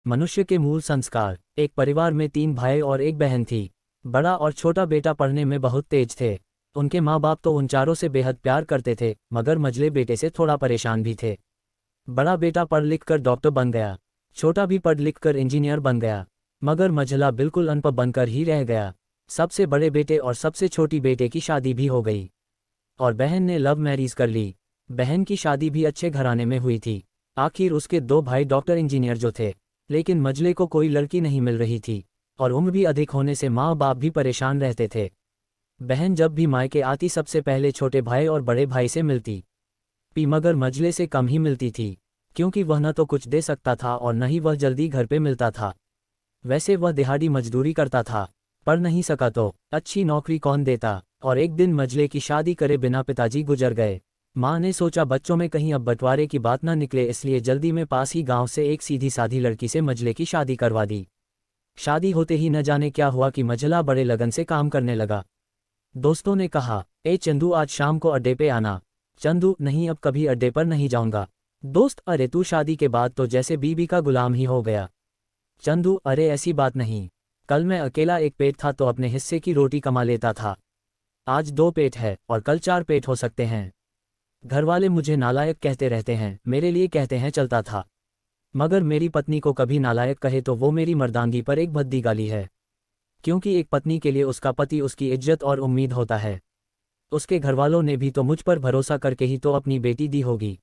मनुष्य के मूल संस्कार। एक परिवार में 3 भाई और एक बहन थी। बड़ा और छोटा बेटा पढ़ने में बहुत तेज थे। उनके माँ बाप तो उन चारों से बेहद प्यार करते थे, मगर मझले बेटे से थोड़ा परेशान भी थे। बड़ा बेटा पढ़ लिख कर डॉक्टर बन गया, छोटा भी पढ़ लिख कर इंजीनियर बन गया, मगर मझला बिल्कुल अनपढ़ बनकर ही रह गया। सबसे बड़े बेटे और सबसे छोटी बेटे की शादी भी हो गई और बहन ने लव मैरिज कर ली। बहन की शादी भी अच्छे घराने में हुई थी। आखिर उसके 2 भाई डॉक्टर इंजीनियर जो थे, लेकिन मझले को कोई लड़की नहीं मिल रही थी और उम्र भी अधिक होने से माँ बाप भी परेशान रहते थे। बहन जब भी मायके आती सबसे पहले छोटे भाई और बड़े भाई से मिलती मगर मझले से कम ही मिलती थी, क्योंकि वह न तो कुछ दे सकता था और न ही वह जल्दी घर पे मिलता था। वैसे वह दिहाड़ी मजदूरी करता था, पढ़ नहीं सका तो अच्छी नौकरी कौन देता। और एक दिन मझले की शादी करे बिना पिताजी गुजर गए। माँ ने सोचा बच्चों में कहीं अब बंटवारे की बात न निकले, इसलिए जल्दी में पास ही गांव से एक सीधी साधी लड़की से मझले की शादी करवा दी। शादी होते ही न जाने क्या हुआ कि मझला बड़े लगन से काम करने लगा। दोस्तों ने कहा, ए चंदू आज शाम को अड्डे पे आना। चंदू, नहीं अब कभी अड्डे पर नहीं जाऊंगा। दोस्त, अरे तू शादी के बाद तो जैसे बीबी का गुलाम ही हो गया। चंदू, अरे ऐसी बात नहीं, कल मैं अकेला एक पेट था तो अपने हिस्से की रोटी कमा लेता था। आज 2 पेट है और कल 4 पेट हो सकते हैं। घरवाले मुझे नालायक कहते रहते हैं, मेरे लिए कहते हैं चलता था। मगर मेरी पत्नी को कभी नालायक कहे तो वो मेरी मर्दानगी पर एक भद्दी गाली है, क्योंकि एक पत्नी के लिए उसका पति उसकी इज्जत और उम्मीद होता है। उसके घरवालों ने भी तो मुझ पर भरोसा करके ही तो अपनी बेटी दी होगी,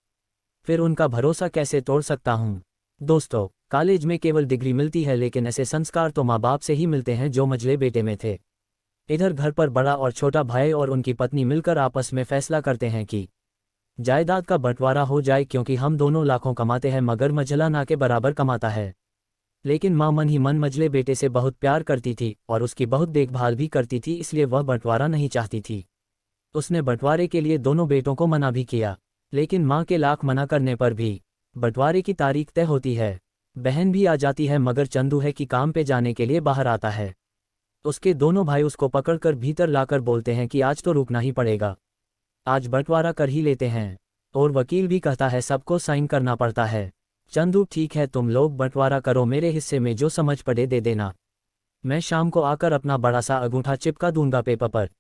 फिर उनका भरोसा कैसे तोड़ सकता हूँ। दोस्तों, कॉलेज में केवल डिग्री मिलती है, लेकिन ऐसे संस्कार तो माँ बाप से ही मिलते हैं जो मझले बेटे में थे। इधर घर पर बड़ा और छोटा भाई और उनकी पत्नी मिलकर आपस में फैसला करते हैं कि जायदाद का बंटवारा हो जाए, क्योंकि हम दोनों लाखों कमाते हैं मगर मझला ना के बराबर कमाता है। लेकिन माँ मन ही मन मझले बेटे से बहुत प्यार करती थी और उसकी बहुत देखभाल भी करती थी, इसलिए वह बंटवारा नहीं चाहती थी। उसने बंटवारे के लिए दोनों बेटों को मना भी किया, लेकिन माँ के लाख मना करने पर भी बंटवारे की तारीख तय होती है। बहन भी आ जाती है, मगर चंदू है कि काम पे जाने के लिए बाहर आता है। उसके दोनों भाई उसको पकड़कर भीतर लाकर बोलते हैं कि आज तो रुकना ही पड़ेगा, आज बंटवारा कर ही लेते हैं। और वकील भी कहता है सबको साइन करना पड़ता है। चंदू, ठीक है तुम लोग बंटवारा करो, मेरे हिस्से में जो समझ पड़े दे देना, मैं शाम को आकर अपना बड़ा सा अंगूठा चिपका दूंगा पेपर पर।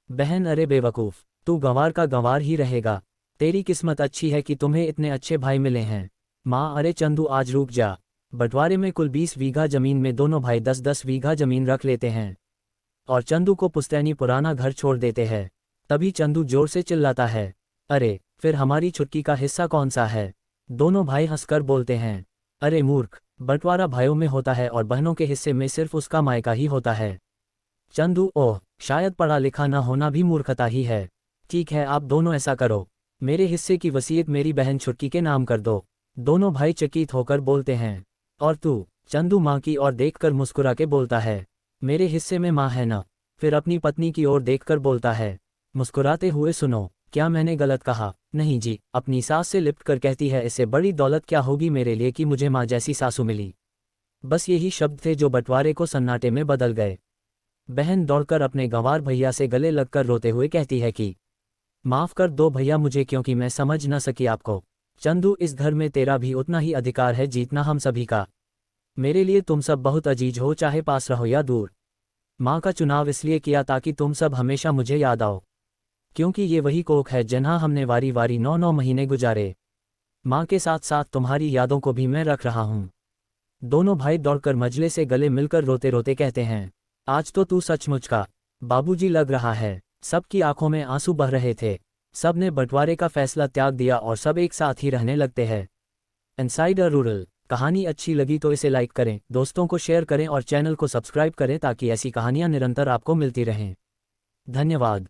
बहन, अरे बेवकूफ़, तू गंवार का गंवार ही रहेगा। तेरी किस्मत अच्छी है कि तुम्हें इतने अच्छे भाई मिले हैं। माँ, अरे चंदू आज रुक जा। बंटवारे में कुल 20 बीघा जमीन में दोनों भाई 10-10 बीघा जमीन रख लेते हैं और चंदू को पुश्तैनी पुराना घर छोड़ देते हैं। तभी चंदू जोर से चिल्लाता है, अरे फिर हमारी छुटकी का हिस्सा कौन सा है। दोनों भाई हंसकर बोलते हैं, अरे मूर्ख, बंटवारा भाइयों में होता है और बहनों के हिस्से में सिर्फ उसका मायका ही होता है। चंदू, ओह, शायद पढ़ा लिखा न होना भी मूर्खता ही है। ठीक है, आप दोनों ऐसा करो, मेरे हिस्से की वसीयत मेरी बहन छुटकी के नाम कर दो। दोनों भाई चकित होकर बोलते हैं, और तू? चंदू माँ की ओर देखकर मुस्कुरा के बोलता है, मेरे हिस्से में माँ है ना। फिर अपनी पत्नी की ओर देखकर बोलता है, मुस्कुराते हुए, सुनो, क्या मैंने गलत कहा? नहीं जी। अपनी सास से लिपट कर कहती है, इससे बड़ी दौलत क्या होगी मेरे लिए कि मुझे माँ जैसी सासू मिली। बस यही शब्द थे जो बंटवारे को सन्नाटे में बदल गए। बहन दौड़कर अपने गंवार भैया से गले लगकर रोते हुए कहती है कि माफ़ कर दो भैया मुझे, क्योंकि मैं समझ न सकी आपको। चंदू, इस घर में तेरा भी उतना ही अधिकार है जीतना हम सभी का। मेरे लिए तुम सब बहुत अजीज हो, चाहे पास रहो या दूर। माँ का चुनाव इसलिए किया ताकि तुम सब हमेशा मुझे याद आओ, क्योंकि ये वही कोख है जहाँ हमने वारी वारी 9-9 महीने गुजारे। माँ के साथ साथ तुम्हारी यादों को भी मैं रख रहा हूँ। दोनों भाई दौड़कर मजले से गले मिलकर रोते रोते कहते हैं, आज तो तू सचमुच का बाबूजी लग रहा है। सबकी आंखों में आंसू बह रहे थे। सब ने बंटवारे का फैसला त्याग दिया और सब एक साथ ही रहने लगते हैं। इनसाइडर रूरल कहानी अच्छी लगी तो इसे लाइक करें, दोस्तों को शेयर करें और चैनल को सब्सक्राइब करें ताकि ऐसी कहानियां निरंतर आपको मिलती रहें। धन्यवाद।